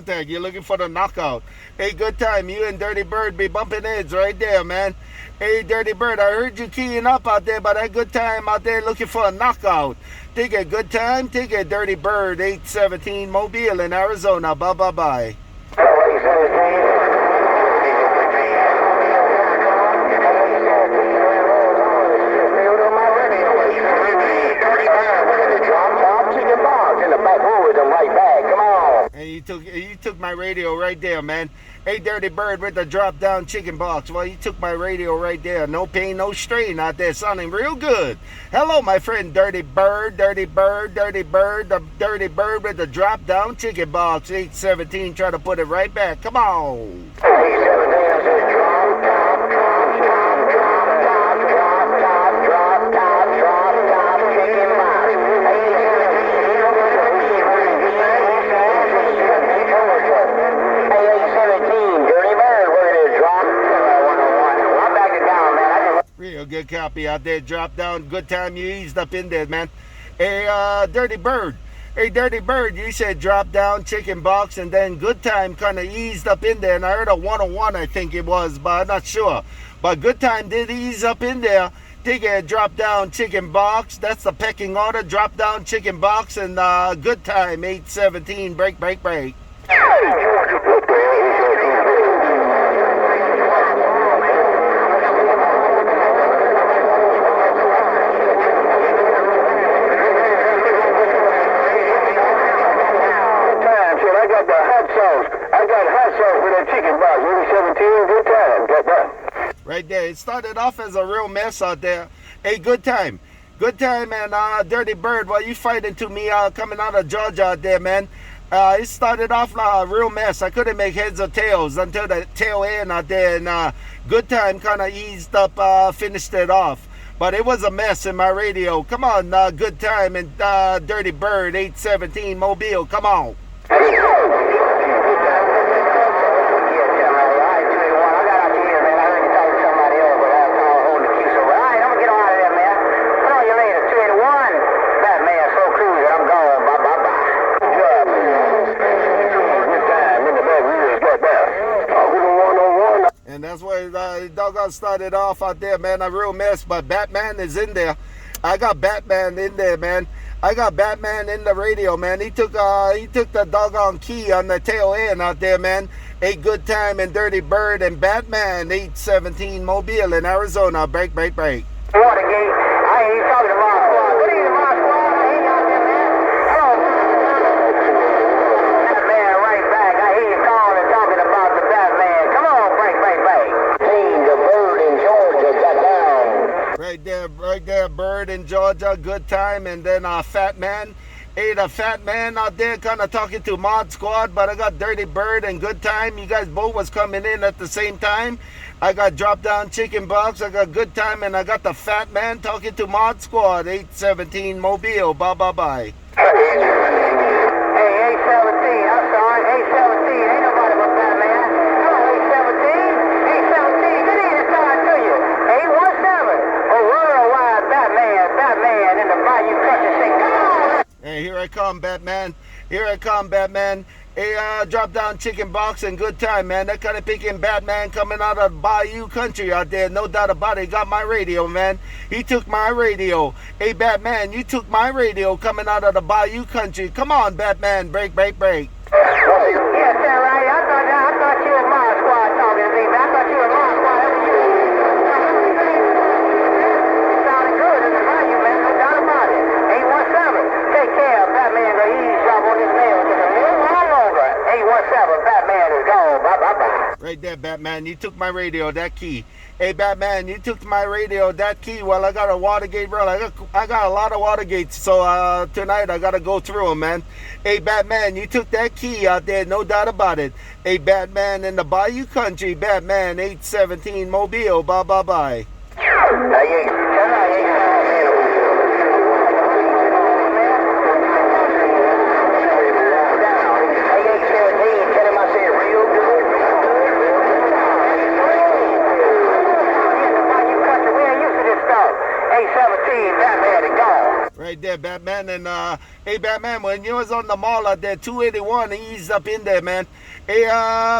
contact. You're looking for the knockout. Hey, good time. You and Dirty Bird be bumping heads right there, man. Hey, Dirty Bird, I heard you keying up out there, but that good time out there looking for a knockout. Take a good time. Take a Dirty Bird, 817 Mobile in Arizona. Bye-bye-bye. And you took my radio right there, man. Hey, Dirty Bird with the drop-down chicken box. Well, you took my radio right there. No pain, no strain out there, sounding real good. Hello, my friend Dirty Bird, Dirty Bird, Dirty Bird, the Dirty Bird with the drop-down chicken box. 817, try to put it right back. Come on. 817 says drop, drop, drop, drop, drop, drop, drop, drop, drop, drop, drop, chicken box. Real good copy out there. Drop down. Good time. You eased up in there, man. Hey, Dirty Bird. Hey, Dirty Bird, you said drop down chicken box and then good time kind of eased up in there. And I heard a 101, I think it was, but I'm not sure. But good time did ease up in there. Take a drop down chicken box. That's the pecking order. Drop down chicken box and good time. 817. Break, break, break. Right there. It started off as a real mess out there. Hey, good time. Good time, and Dirty Bird, while you fighting to me coming out of Georgia out there, man. It started off a real mess. I couldn't make heads or tails until the tail end out there, and good time kind of eased up, finished it off. But it was a mess in my radio. Come on, good time, and Dirty Bird, 817 Mobile. Come on. And that's why doggone started off out there, man. A real mess, but Batman is in there. I got Batman in there, man. I got Batman in the radio, man. He took the doggone key on the tail end out there, man. A good time and Dirty Bird and Batman, 817 Mobile in Arizona. Break, break, break. Watergate. I ain't talking about squad. What is my squad? I ain't out there, man. Hello. Batman right back. I hear you calling and talking about the Batman. Come on, break, break, break. Team, the Bird in Georgia got down. Right there, Bird in Georgia. Good time. And then Fat Man. Hey, the Fat Man out there kind of talking to Mod Squad, but I got Dirty Bird and Good Time. You guys both was coming in at the same time. I got Drop Down Chicken Box, I got Good Time, and I got the Fat Man talking to Mod Squad, 817 Mobile. Bye-bye-bye. Hey, 817, I'm sorry, 817, ain't nobody but Batman. Hello, 817, 817, good evening, sign to you. 817, a worldwide Batman in the Bayou Country, say, come on! Hey, here I come, Batman. Here I come, Batman. Hey, Drop Down Chicken Box and Good Time, man. That kind of picking Batman coming out of Bayou Country out there. No doubt about it. He got my radio, man. He took my radio. Hey, Batman, you took my radio coming out of the Bayou Country. Come on, Batman. Break, break, break. Yes, sir, right. I thought you were my squad talking to me, man. I thought you were my squad. You sounded good in the Bayou, man. No doubt about it. 817, take care. Batman gonna eavesdrop on this mail just a little while longer. 817, Batman is gone. Bye-bye-bye. Right there, Batman. You took my radio, that key. Hey, Batman, you took my radio, that key. Well, I got a Watergate run. I got a lot of Watergates, so tonight I got to go through them, man. Hey, Batman, you took that key out there, no doubt about it. Hey, Batman in the Bayou Country, Batman, 817 Mobile. Bye-bye-bye. Right there, Batman. And hey, Batman, when you was on the mall out there, 281, ease up in there, man. Hey,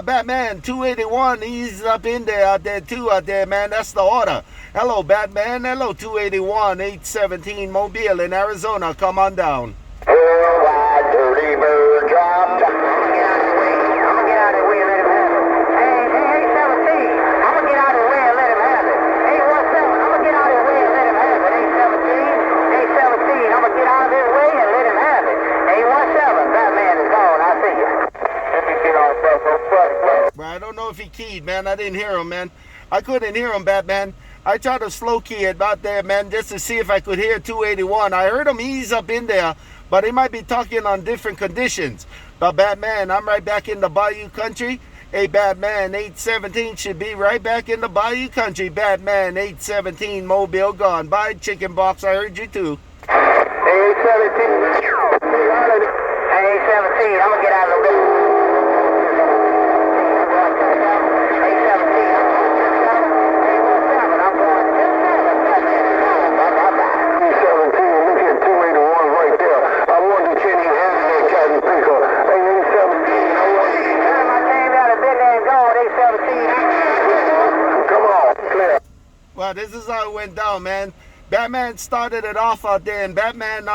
Batman, 281, ease up in there out there too, out there, man. That's the order. Hello, Batman. Hello, 281, 817 Mobile in Arizona. Come on down. Worldwide dirty bird dropped. I'm gonna get out of the way. I'm gonna get out of the way and let him have it. Hey, 17. I'm gonna get out of the way and let him have it. 817. I'm gonna get out of the way and let him have it. 817. I'm gonna get out of his way and let him have it. 817. Batman is gone. I see you. Let me get on that. Well, I don't know if he keyed, man. I didn't hear him, man. I couldn't hear him, Batman. I tried to slow key it out there, man, just to see if I could hear 281. I heard him ease up in there, but he might be talking on different conditions. But Batman, I'm right back in the Bayou country. Hey, Batman, 817 should be right back in the Bayou country. Batman, 817, Mobile gone. Bye, chicken box. I heard you too. 817. Hey, 817. I'm gonna get out of the way. 817. Come on, clear. Well, this is how it went down, man. Batman started it off out there, and Batman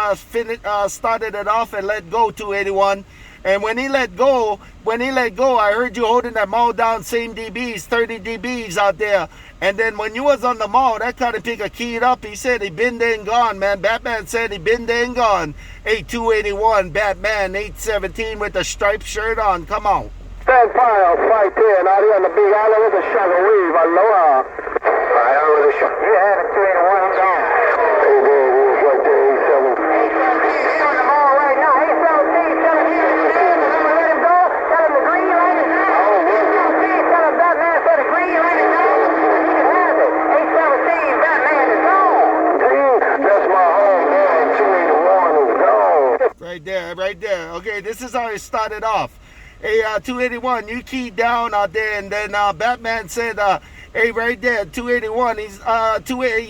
started it off and let go 281. And when he let go, I heard you holding that mall down, same dBs, 30 dBs out there. And then when you was on the mall, that kind of picker keyed up. He said he been there and gone, man. Batman said he been there and gone. 8281, Batman, 817 with the striped shirt on. Come on. Stand piles right there, out here on the big island with the shovel weave. Aloha. Right over the shovel. You have it, 281, I'm gone. Hey, there it is, right there, 817. He's on the ball right now. 817, tell him he's in. I'm gonna let him go. Tell him the green light is on. 817, tell him Batman said the green light is on. He can have it. 817, Batman is gone. Green, that's my home, man. 281 is gone. Right there. Okay, this is how it started off. Hey, 281, you keyed down out there, and then Batman said, hey, right there, 281, he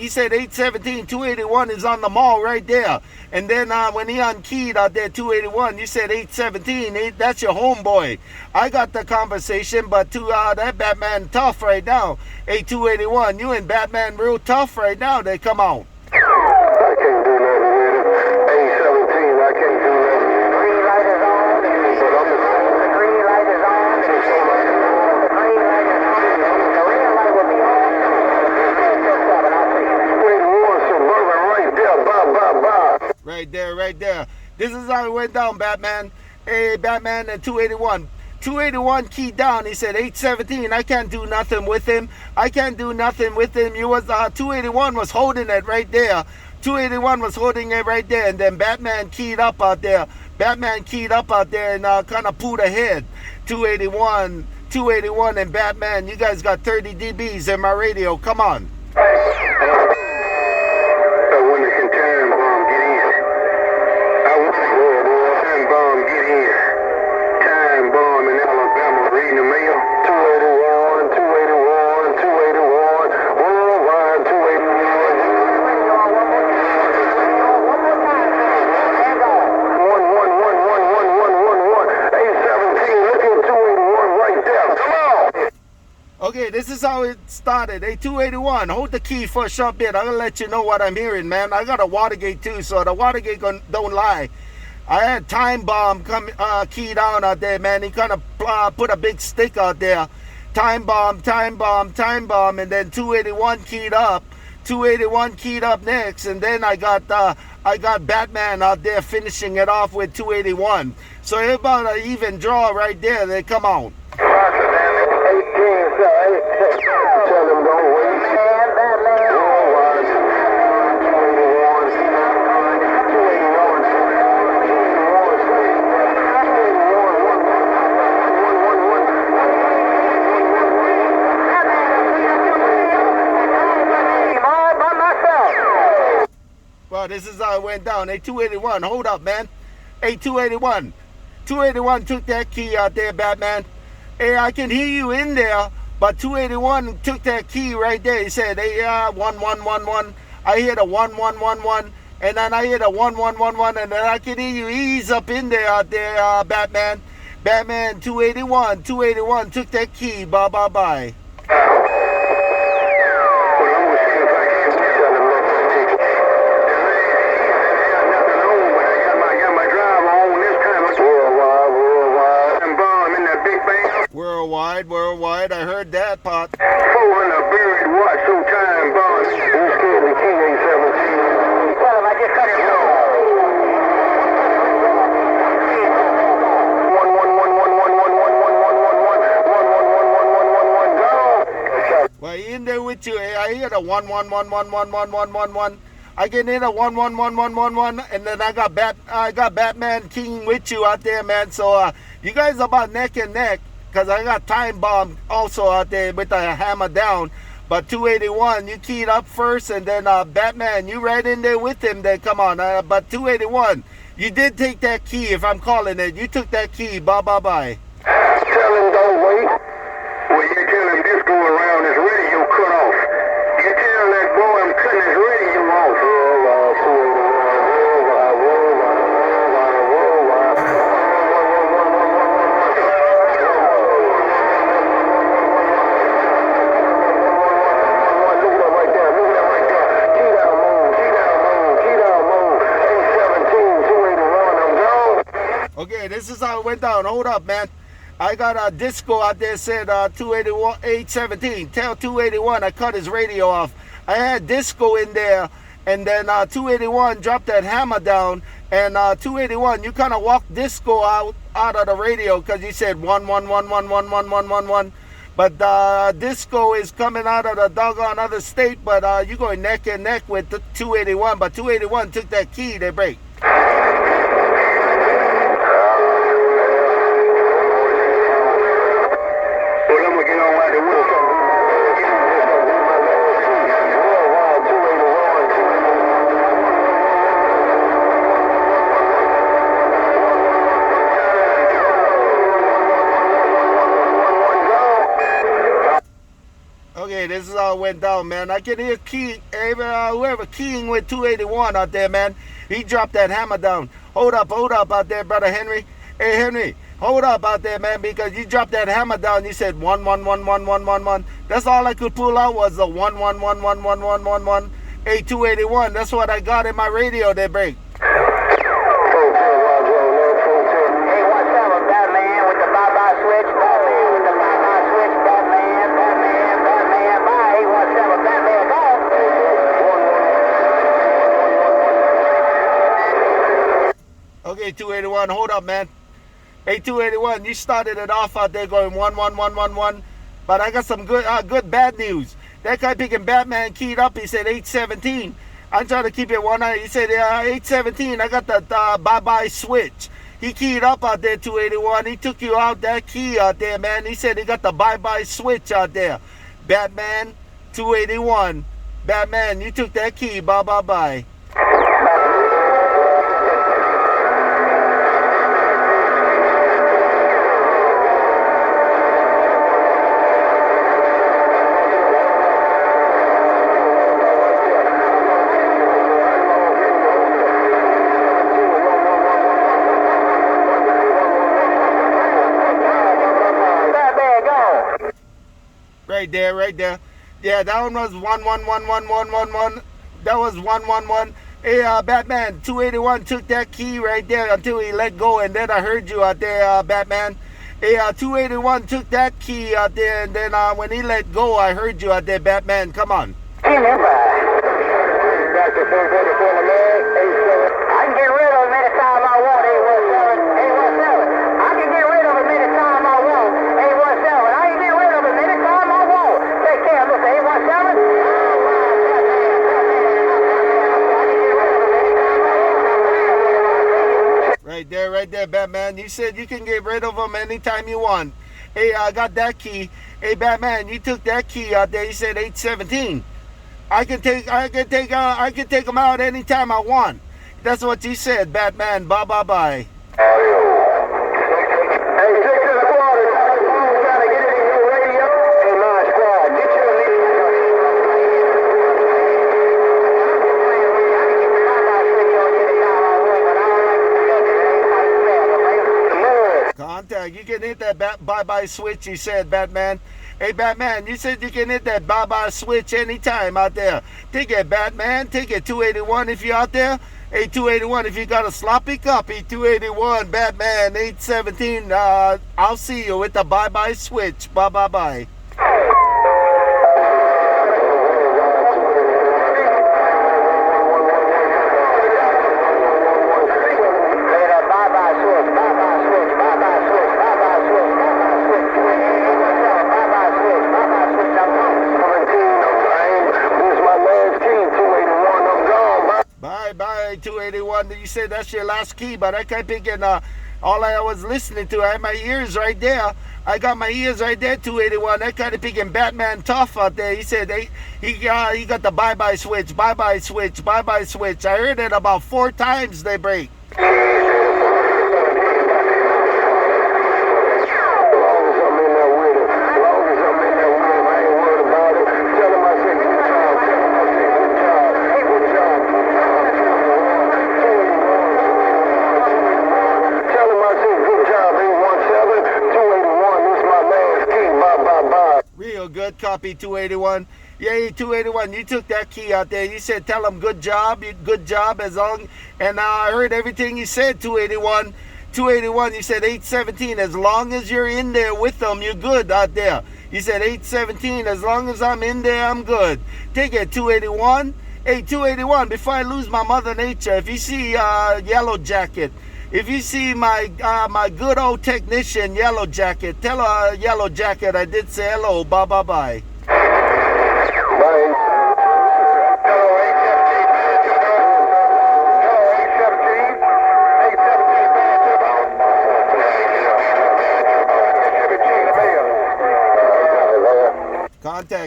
said 817, 281 is on the mall right there. And then when he unkeyed out there, 281, you said 817, that's your homeboy. I got the conversation, but that Batman tough right now. Hey, 281, you and Batman real tough right now, they come out. I can't do nothing with it. 817, I can't do nothing. Green light is on. The green light is on. The green light is on. The red light will be on. I'll see you. 281 Suburban right there. Bye. Right there. This is how it went down, Batman. Hey, Batman and 281. 281 keyed down. He said 817. I can't do nothing with him. You was 281 was holding it right there. 281 was holding it right there, and then Batman keyed up out there. And kind of pulled ahead. 281 and Batman. You guys got 30 dBs in my radio. Come on. So when the time bomb get in, I want to go time bomb get in. Time bomb in Alabama reading the mail. 281, worldwide 281. Okay, this is how it started. Hey, 281, hold the key for a short bit. I'm going to let you know what I'm hearing, man. I got a Watergate too, so the Watergate don't lie. I had Time Bomb come key down out there, man. He kind of put a big stick out there. Time Bomb, and then 281 keyed up. 281 keyed up next, and then I got Batman out there finishing it off with 281. So it's about an even draw right there. They come out. 18, tell them don't wait. Well, this is how it went down. Hey, 281, hold up, man. Hey, 281. 281 took that key out there, Batman. Hey, I can hear you in there, but 281 took that key right there. He said, hey, 1111. I hear the 1111. and then I hear the 1111, and then I can hear you ease up in there out there, Batman. Batman 281 took that key. Bye bye bye. Worldwide, I heard that, Pot. 400 buried watts, so time bombs. Who's scared the King 817? Tell him I just cut him Well, in there with you, I hear the 11111111. I get in a 11111, and then I got Batman King with you out there, man. So you guys are about neck and neck, because I got Time Bomb also out there with the hammer down. But 281, you keyed up first, and then Batman, you right in there with him. Then come on, but 281, you did take that key. If I'm calling it, you took that key. Bye bye bye. Tell him don't wait. Well, you tell him this go around his radio cut off. You tell that boy I'm cutting his radio off. Okay, this is how it went down. Hold up, man. I got a disco out there said 281 817. Tell 281 I cut his radio off. I had disco in there, and then 281 dropped that hammer down, and 281 you kind of walked disco out of the radio because you said 11111111. But disco is coming out of the doggone other state, but you going neck and neck with the 281. But 281 took that key. They break. Okay, this is how it went down, man. I can hear whoever keying with 281 out there, man. He dropped that hammer down. Hold up out there, brother Henry. Hey, Henry, hold up out there, man, because you dropped that hammer down. You said 11111111. That's all I could pull out was the 11111111. Hey, 281. That's what I got in my radio. They break. Hey, what's up, Batman with the bye-bye switch? Batman with the bye-bye switch. Batman, bye. Hey, what's up, Batman, go. Okay, 281, hold up, man. Hey, 281, you started it off out there going 11111, but I got some good bad news. That guy picking Batman keyed up. He said 817. I'm trying to keep it 190. He said 817. I got the bye-bye switch. He keyed up out there, 281. He took you out that key out there, man. He said he got the bye-bye switch out there. Batman 281. Batman, you took that key. Bye. Right there. Yeah, that one was 111111. That was 111. Hey, Batman 281 took that key right there until he let go, and then I heard you out there, Batman. Hey, 281 took that key out there, and then when he let go, I heard you out there, Batman. Come on. I can get rid of him anytime I want. 817. I can get rid of him anytime I want. 817. I can get rid of him anytime I want. Take care of this 817. Right there, Batman. You said you can get rid of him anytime you want. Hey, I got that key. Hey, Batman, you took that key out there. You said 817. I can take him out anytime I want. That's what you said, Batman. Bye. Hey, 6 in the quarter. Trying to get it in your radio. Hey, my squad, get your lead. that bye-bye switch, you said, Batman. Hey, Batman, you said you can hit that bye-bye switch anytime out there. Take it, Batman. Take it, 281 if you're out there. Hey, 281, if you got a sloppy copy, 281, Batman, 817. I'll see you with the bye-bye switch. Bye-bye-bye. Bye, 281. You said that's your last key, but I kept thinking all I was listening to, I had my ears right there. I got my ears right there, 281. I kind of picking Batman Tough out there. He said he got the bye-bye switch, bye-bye switch, bye-bye switch. I heard it about 4 times they break. Good copy, 281. Yeah, 281. You took that key out there. You said, tell them good job, as long. And I heard everything you said, 281. 281. You said 817. As long as you're in there with them, you're good out there. You said 817. As long as I'm in there, I'm good. Take it, 281. Hey, 281. Before I lose my mother nature, if you see Yellow Jacket. If you see my good old technician, Yellow Jacket, tell Yellow Jacket I did say hello. Bye-bye-bye. Bye. Hello, 817.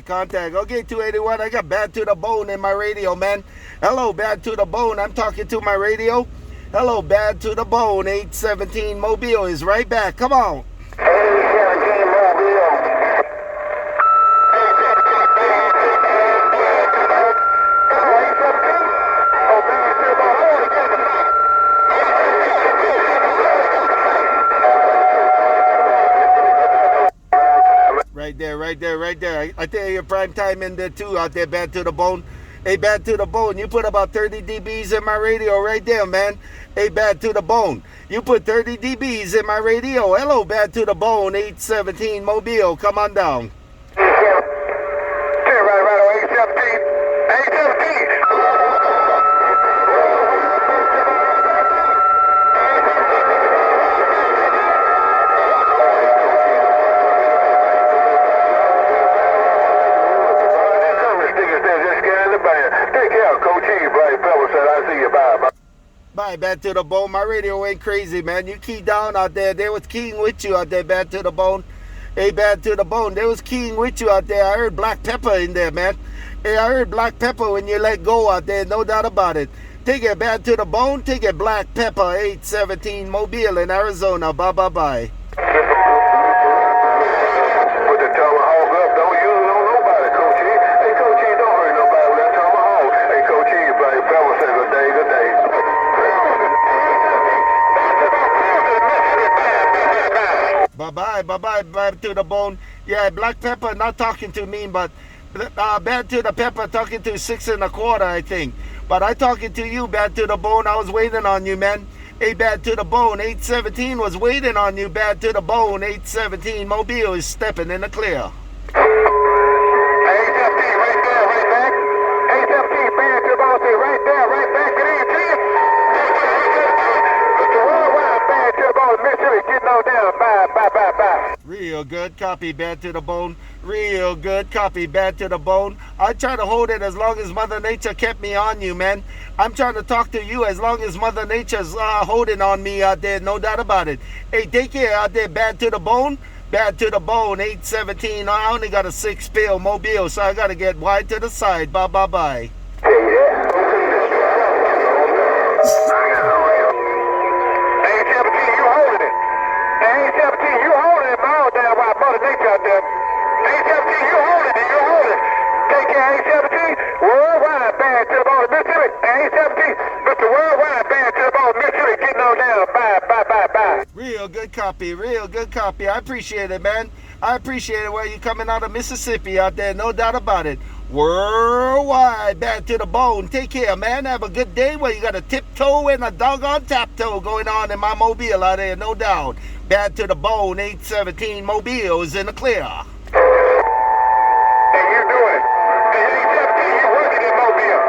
Contact. Okay, 281. I got Bad to the Bone in my radio, man. Hello, Bad to the Bone. I'm talking to my radio. Hello, Bad to the Bone. 817 Mobile is right back. Come on. 817 Mobile. Right there. I tell you, prime time in there too out there, Bad to the Bone. Hey, Bad to the Bone, you put about 30 dBs in my radio right there, man. Hey, Bad to the Bone, you put 30 dBs in my radio. Hello, Bad to the Bone, 817 Mobile. Come on down. Right, 817. Take care, Coach E. Bright Fellow said I see you. Bye. Bye, Bad to the Bone. My radio ain't crazy, man. You key down out there. They was keying with you out there, Bad to the Bone. Hey, Bad to the Bone. They was keying with you out there. I heard Black Pepper in there, man. Hey, I heard Black Pepper when you let go out there. No doubt about it. Take it, Bad to the Bone. Take it, Black Pepper, 817 Mobile in Arizona. Bye-bye-bye. Put the tomahawk up. Don't use it on nobody, Coach E. Hey, Coach E, don't hurt nobody with that tomahawk. Hey, Coach E, Bright Fellow said good day. Bye-bye, Bad to the Bone. Yeah, Black Pepper not talking to me, but Bad to the Pepper talking to 6 1/4, I think. But I talking to you, Bad to the Bone. I was waiting on you, man. Hey, Bad to the Bone, 817 was waiting on you, Bad to the Bone. 817 Mobile is stepping in the clear. 817, right there, right back. 817, Bad to the Bone, say right there, right back. Get in, see it. Mr. Worldwide, Bad to the Bone, Mississippi, getting on down. Bye. Real good copy, Bad to the Bone. Real good copy, Bad to the Bone. I try to hold it as long as Mother Nature kept me on you, man. I'm trying to talk to you as long as Mother Nature's holding on me out there, no doubt about it. Hey, take care out there, Bad to the Bone. Bad to the Bone, 817. I only got a 6-pill Mobile, so I got to get wide to the side. Bye-bye-bye. Worldwide, Bad to the Bone, Mississippi. 817, Mr. Worldwide, Bad to the Bone, Mississippi, getting on down. Bye. Real good copy. Real good copy. I appreciate it, man. I appreciate it. Where you coming out of Mississippi out there, no doubt about it. Worldwide, bad to the bone. Take care, man. Have a good day. Where you got a tiptoe and a doggone tap toe going on in my mobile out there, no doubt. Bad to the bone. 817 Mobile is in the clear. Hey, you doing it? Hey, 817, you working in Mobile.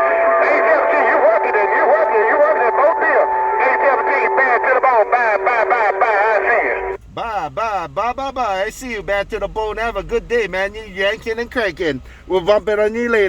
817, you working in Mobile. 817, bad to the bone. Bye. I see you. Bye. I see you, bad to the bone. Have a good day, man. You yanking and cranking. We'll bump it on you later.